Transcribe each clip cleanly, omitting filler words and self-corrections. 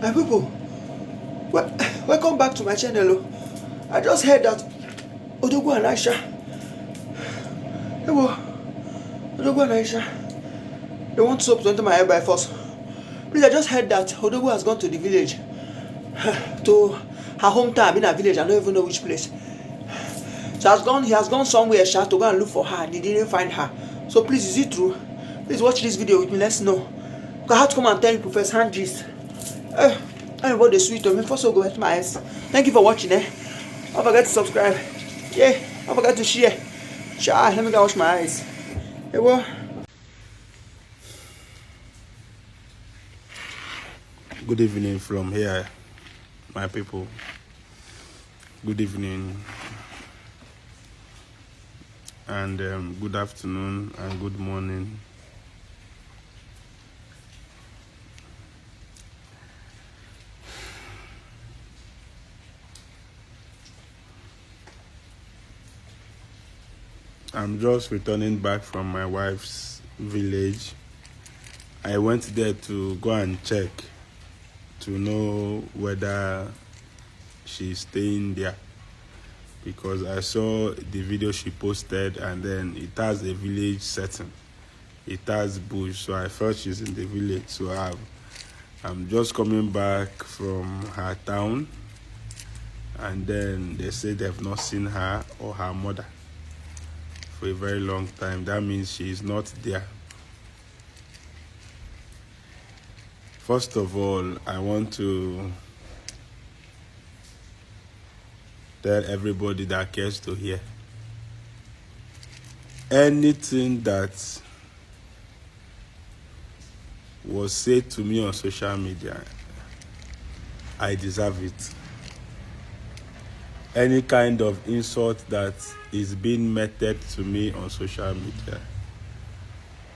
My people, welcome back to my channel. I just heard that Odogwu and Aisha, Odogwu and Aisha, they want soap to enter my hair by force. Please, I just heard that Odogwu has gone to the village, to her hometown, in a village. I don't even know which place. So he has gone somewhere to go and look for her, and he didn't find her. So please, is it true? Please watch this video with me. Let's know. I have to come and tell you, Professor hand gist. About the sweet of me. First of all, go at my eyes. Thank you for watching. Don't forget to subscribe. Yeah, don't forget to share. Let me go wash my eyes. Hey, well. Good evening from here, my people. Good evening and good afternoon and good morning. I'm just returning back from my wife's village. I went there to go and check to know whether she's staying there, because I saw the video she posted and then it has a village setting. It has bush, so I thought she's in the village. So I'm just coming back from her town, and then they say they've not seen her or her mother for a very long time. That means she is not there. First of all, I want to tell everybody that cares to hear. Anything that was said to me on social media, I deserve it. Any kind of insult that is being meted to me on social media,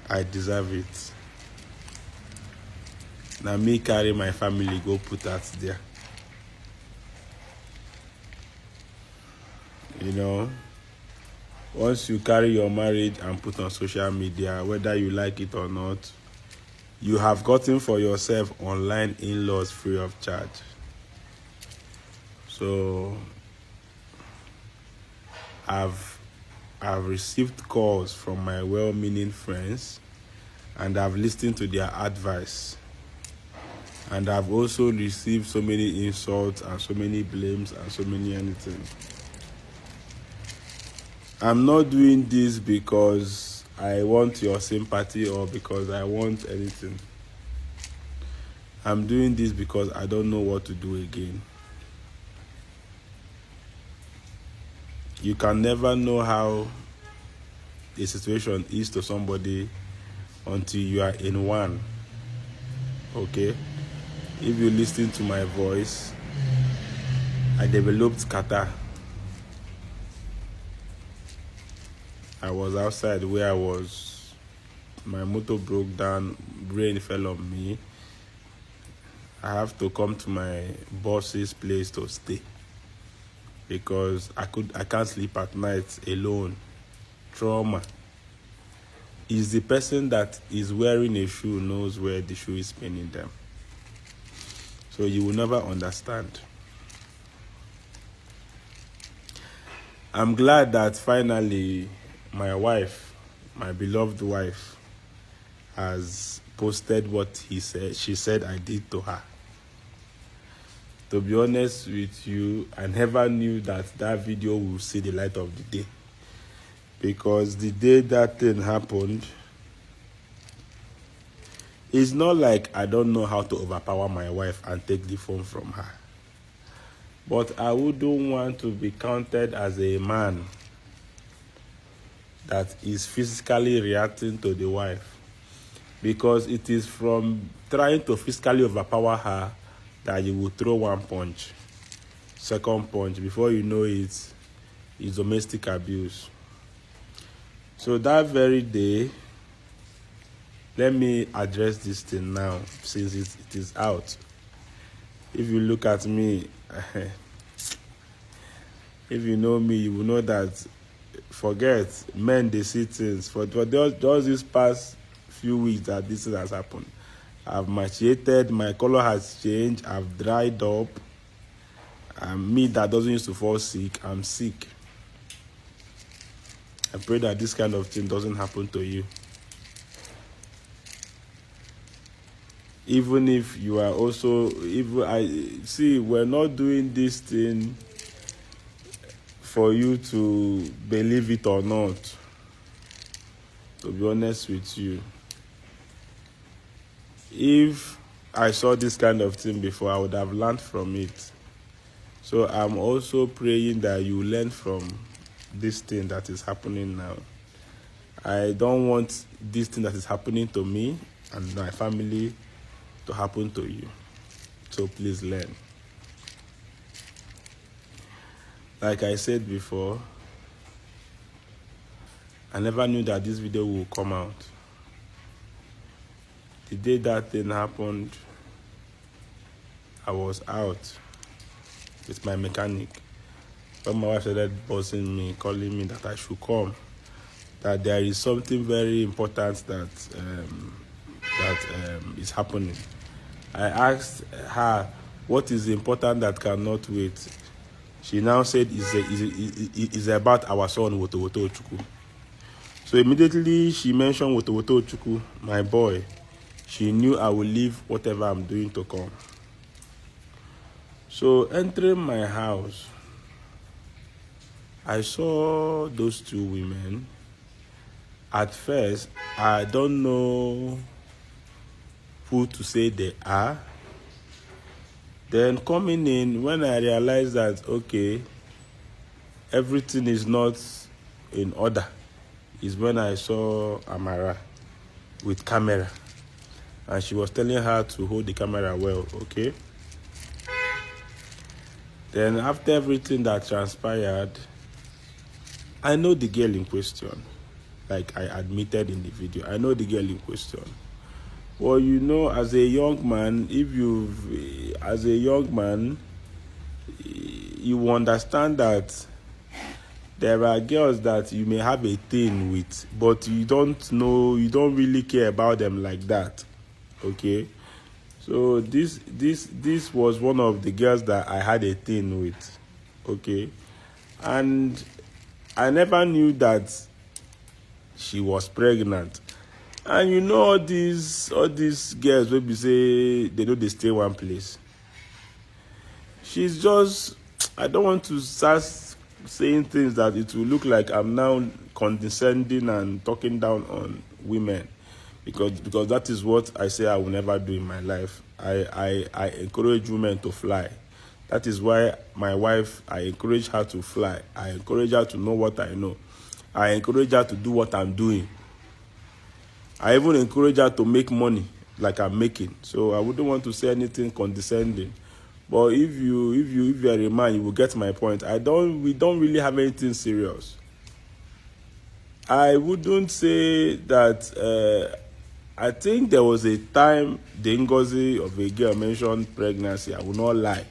I deserve it. Now me carry my family go put that there. You know, once you carry your marriage and put on social media, whether you like it or not, you have gotten for yourself online in-laws free of charge. So I've received calls from my well-meaning friends, and I've listened to their advice. And I've also received so many insults and so many blames and so many anything. I'm not doing this because I want your sympathy or because I want anything. I'm doing this because I don't know what to do again. You can never know how a situation is to somebody until you are in one. Okay? If you listen to my voice, I developed catarrh. I was outside where my motor broke down, rain fell on me. I have to come to my boss's place to stay because I can't sleep at night alone. Trauma. Is the person that is wearing a shoe knows where the shoe is pinning them. So you will never understand. I'm glad that finally my wife, my beloved wife, has posted what she said I did to her. To be honest with you, I never knew that video will see the light of the day. Because the day that thing happened, it's not like I don't know how to overpower my wife and take the phone from her. But I wouldn't want to be counted as a man that is physically reacting to the wife. Because it is from trying to physically overpower her that you will throw one punch. Second punch, before you know it, is domestic abuse. So that very day, let me address this thing now, since it is out. If you look at me, if you know me, you will know that, forget, men, they see things. For just this past few weeks that this thing has happened, I've emaciated, my color has changed, I've dried up. And me that doesn't used to fall sick, I'm sick. I pray that this kind of thing doesn't happen to you. Even if you are also, we're not doing this thing for you to believe it or not. To be honest with you, if I saw this kind of thing before, I would have learned from it. So I'm also praying that you learn from this thing that is happening now. I don't want this thing that is happening to me and my family to happen to you. So please learn. Like I said before, I never knew that this video would come out. The day that thing happened, I was out with my mechanic. When my wife started buzzing me, calling me that I should come, that there is something very important that is happening. I asked her, what is important that cannot wait? She now said it's about our son, Woto Ochukwu. So immediately she mentioned Woto Ochukwu, my boy. She knew I would leave whatever I'm doing to come. So entering my house, I saw those two women. At first, I don't know who to say they are. Then coming in, when I realized that, okay, everything is not in order, is when I saw Amara with camera. And she was telling her to hold the camera well, okay? Then after everything that transpired, I know the girl in question. Like I admitted in the video, I know the girl in question. Well, you know, as a young man, you understand that there are girls that you may have a thing with, but you don't really care about them like that. Okay? So this was one of the girls that I had a thing with. Okay? And I never knew that she was pregnant. And you know all these girls will be say they stay one place. She's just, I don't want to start saying things that it will look like I'm now condescending and talking down on women, because that is what I say I will never do in my life. I encourage women to fly. That is why my wife, I encourage her to fly. I encourage her to know what I know. I encourage her to do what I'm doing. I even encourage her to make money like I'm making. So I wouldn't want to say anything condescending. But if you are a man, you will get my point. We don't really have anything serious. I wouldn't say that. I think there was a time the Ngozi of a girl mentioned pregnancy. I will not lie.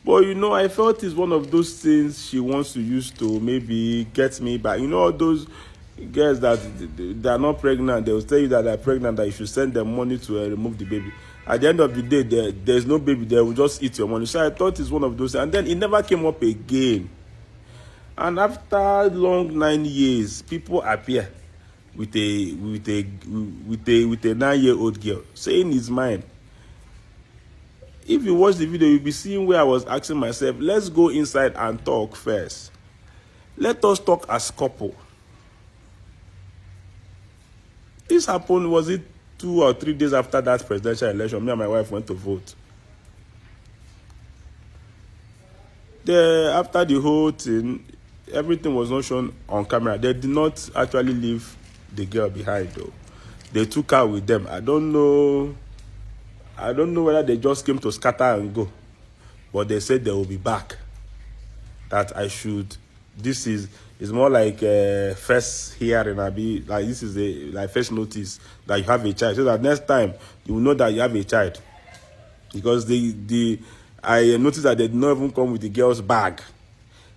But you know, I felt it's one of those things she wants to use to maybe get me back. You know, all those girls that they are not pregnant, they will tell you that they're pregnant, that you should send them money to remove the baby. At the end of the day, there's no baby, they will just eat your money. So I thought it's one of those, and then it never came up again. And after long 9 years, people appear with a 9-year-old girl saying it's mine. If you watch the video, you'll be seeing where I was asking myself, let's go inside and talk first. Let us talk as couple. This happened, was it 2 or 3 days after that presidential election? Me and my wife went to vote. After the whole thing, everything was not shown on camera. They did not actually leave the girl behind though. They took her with them. I don't know whether they just came to scatter and go, but they said they will be back. That I should. This is more like first hearing. Like this is like first notice that you have a child, so that next time you will know that you have a child. Because I noticed that they did not even come with the girl's bag.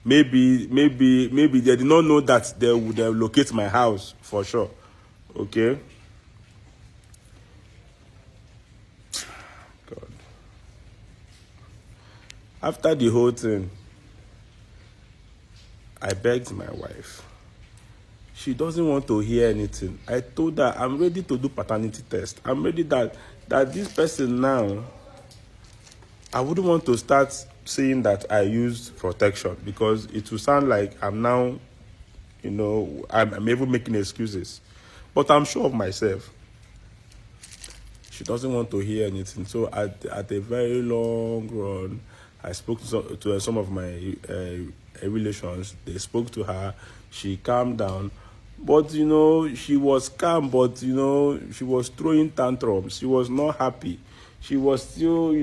Maybe they did not know that they would locate my house for sure. Okay. After the whole thing, I begged my wife. She doesn't want to hear anything. I told her I'm ready to do paternity test. I'm ready that this person now, I wouldn't want to start saying that I used protection, because it will sound like I'm now, I'm even making excuses. But I'm sure of myself. She doesn't want to hear anything. So at a very long run, I spoke to some of my relations. They spoke to her. She calmed down. But, she was calm, but, she was throwing tantrums. She was not happy. She was still,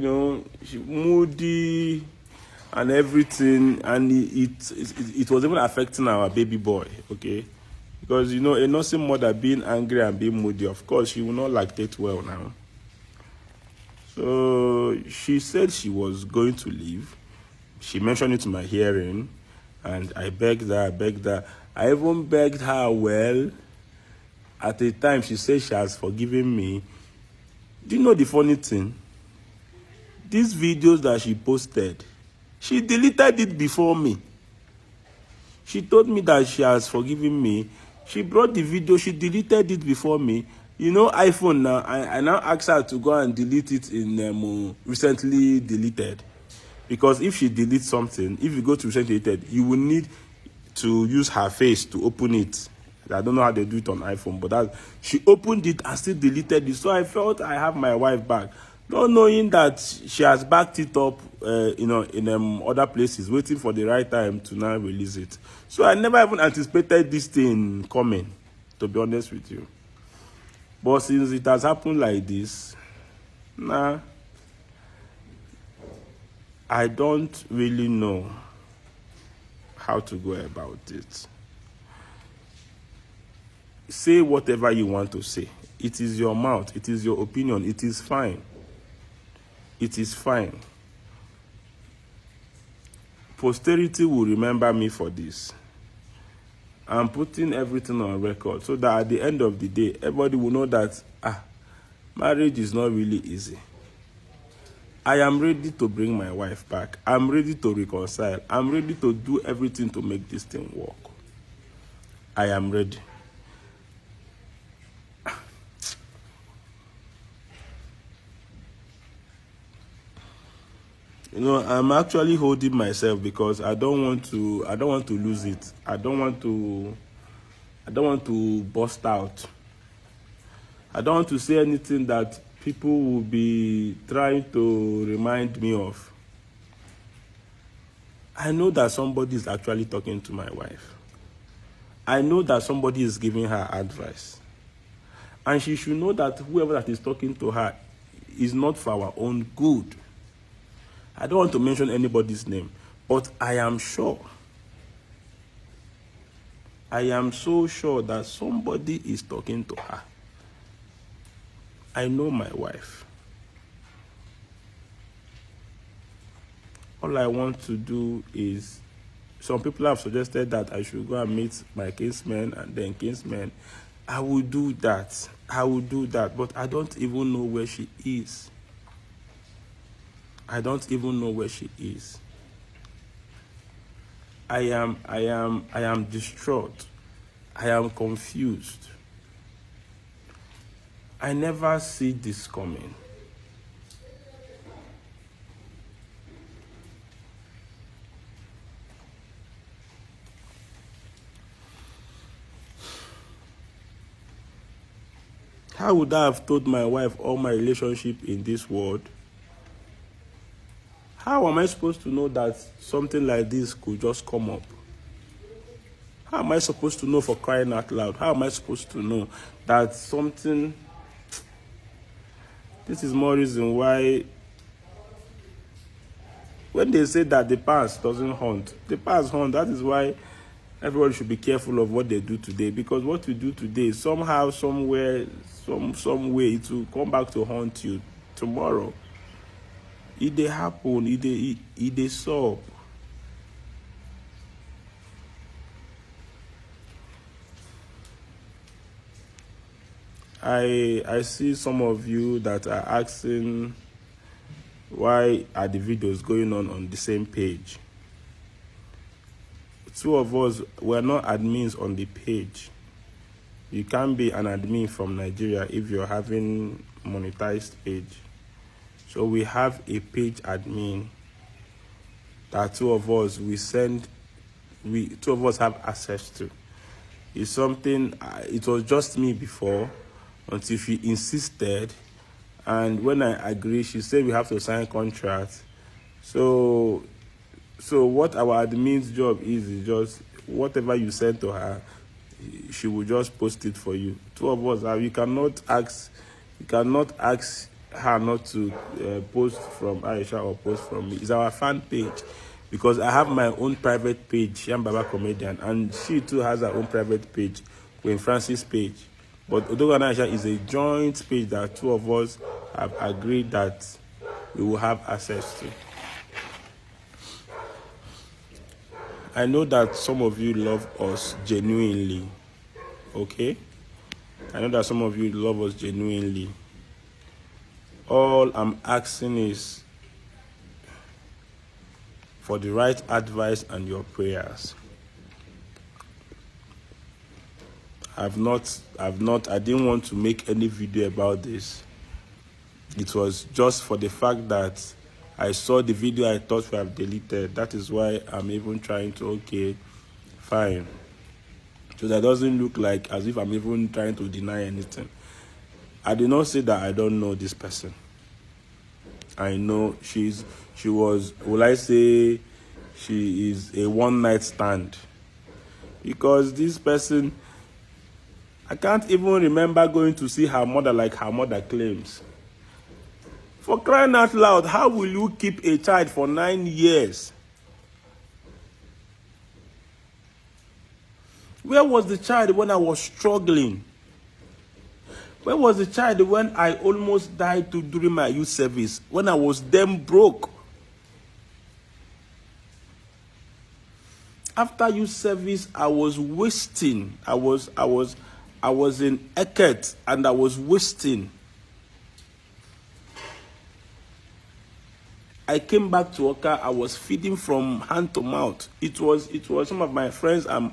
moody and everything. And it was even affecting our baby boy, okay? Because, a nursing mother being angry and being moody, of course, she will not lactate well now. So she said she was going to leave. She mentioned it to my hearing, and I begged her. I even begged her well. At the time, she said she has forgiven me. Do you know the funny thing? These videos that she posted, she deleted it before me. She told me that she has forgiven me. She brought the video, she deleted it before me. iPhone now, I now asked her to go and delete it in recently deleted. Because if she deletes something, if you go to recently deleted, you will need to use her face to open it. I don't know how they do it on iPhone, but she opened it and still deleted it. So I felt I have my wife back. Not knowing that she has backed it up, in other places, waiting for the right time to now release it. So I never even anticipated this thing coming, to be honest with you. But since it has happened like this, I don't really know how to go about it. Say whatever you want to say. It is your mouth. It is your opinion. It is fine. It is fine. Posterity will remember me for this. I'm putting everything on record so that at the end of the day, everybody will know that marriage is not really easy. I am ready to bring my wife back. I'm ready to reconcile. I'm ready to do everything to make this thing work. I am ready. I'm actually holding myself because I don't want to lose it. I don't want to burst out. I don't want to say anything that people will be trying to remind me of. I know that somebody is actually talking to my wife. I know that somebody is giving her advice. And she should know that whoever that is talking to her is not for our own good. I don't want to mention anybody's name, but I am sure. I am so sure that somebody is talking to her. I know my wife. All I want to do is, some people have suggested that I should go and meet my kinsmen and then kinsmen. I will do that. But I don't even know where she is. I don't even know where she is. I am distraught. I am confused. I never see this coming. How would I have told my wife all my relationship in this world? How am I supposed to know that something like this could just come up? How am I supposed to know, for crying out loud? How am I supposed to know that something... This is more reason why when they say that the past doesn't haunt, the past haunts. That is why everybody should be careful of what they do today, because what you do today, somehow, somewhere, some way, it will come back to haunt you tomorrow. It dey happen, it dey sup. I see some of you that are asking why are the videos going on the same page? Two of us were not admins on the page. You can't be an admin from Nigeria if you're having monetized page. So we have a page admin that two of us have access to. It's something, it was just me before until she insisted, and when I agreed, she said we have to sign contract. So what our admin's job is just whatever you send to her, she will just post it for you. Two of us, you cannot ask her not to post from Aisha or post from me. It's our fan page, because I have my own private page, Yam Baba Comedian, and she too has her own private page, Queen Francis page. But Odogwu and Aisha is a joint page that two of us have agreed that we will have access to. I know that some of you love us genuinely, okay? I know that some of you love us genuinely. All I'm asking is for the right advice and your prayers. I didn't want to make any video about this. It was just for the fact that I saw the video I thought we have deleted. That is why I'm even trying to, okay, fine. So that doesn't look like as if I'm even trying to deny anything. I did not say that I don't know this person. I know she was, will I say she is a one-night stand? Because this person, I can't even remember going to see her mother like her mother claims. For crying out loud, how will you keep a child for 9 years? Where was the child when I was struggling? Where was the child when I almost died during my youth service? When I was damn broke? After youth service, I was wasting. I was in Eket and I was wasting. I came back to Oka. I was feeding from hand to mouth. It was some of my friends and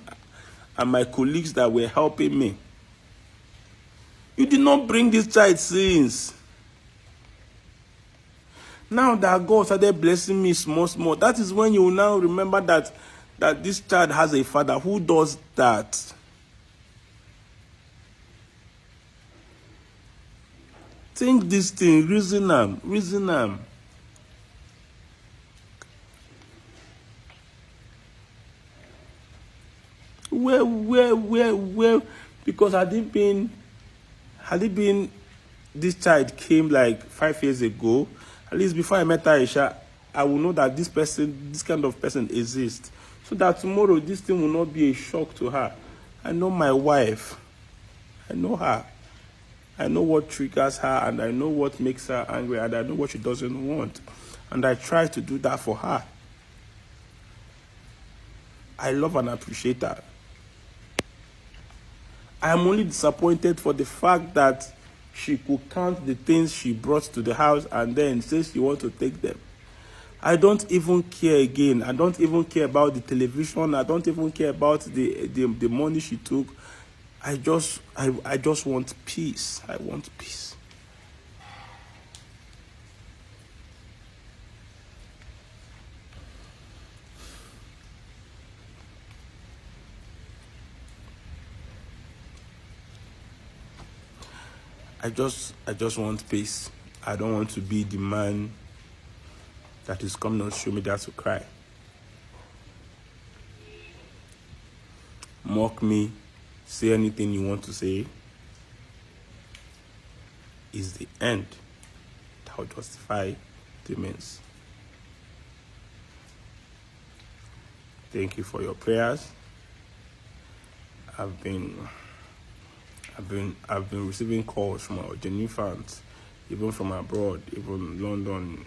my colleagues that were helping me. You did not bring this child since. Now that God started blessing me small, that is when you will now remember that this child has a father. Who does that? Think this thing, reason them. Where? Because had it been this child came like 5 years ago, at least before I met Aisha, I will know that this kind of person exists. So that tomorrow this thing will not be a shock to her. I know my wife. I know her. I know what triggers her, and I know what makes her angry, and I know what she doesn't want. And I try to do that for her. I love and appreciate her. I am only disappointed for the fact that she could count the things she brought to the house and then say she wants to take them. I don't even care again. I don't even care about the television. I don't even care about the money she took. I just want peace. I want peace. I just want peace. I don't want to be the man that is coming on social media to cry. Mock me, say anything you want to say. Is the end that will justify the means. Thank you for your prayers. I've been receiving calls from our genuine fans, even from abroad, even London.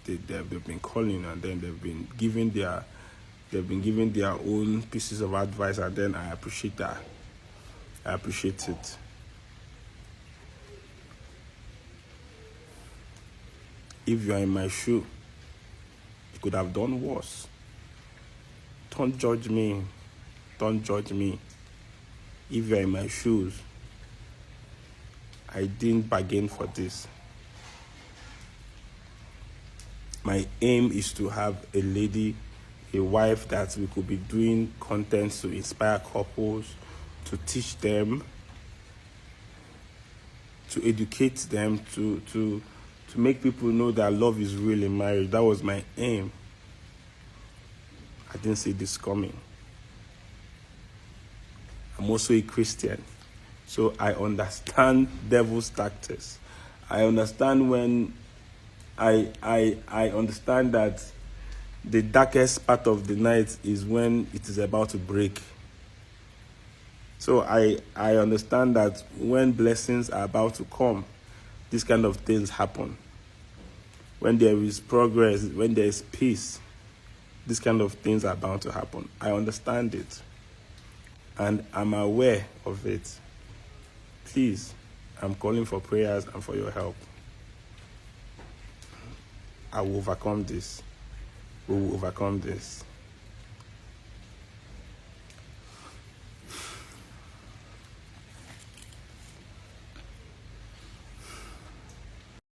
They've been calling, and then they've been giving their own pieces of advice, and then I appreciate that. I appreciate it. If you are in my shoe, you could have done worse. Don't judge me. Don't judge me. If you are in my shoes, I didn't bargain for this. My aim is to have a lady, a wife that we could be doing content to inspire couples, to teach them, to educate them, to make people know that love is real in marriage. That was my aim. I didn't see this coming. I'm also a Christian, so I understand devil's tactics. I understand when I understand that the darkest part of the night is when it is about to break. So I understand that when blessings are about to come, these kind of things happen. When there is progress, when there is peace, these kind of things are bound to happen. I understand it. And I'm aware of it. Please, I'm calling for prayers and for your help. I will overcome this. We will overcome this.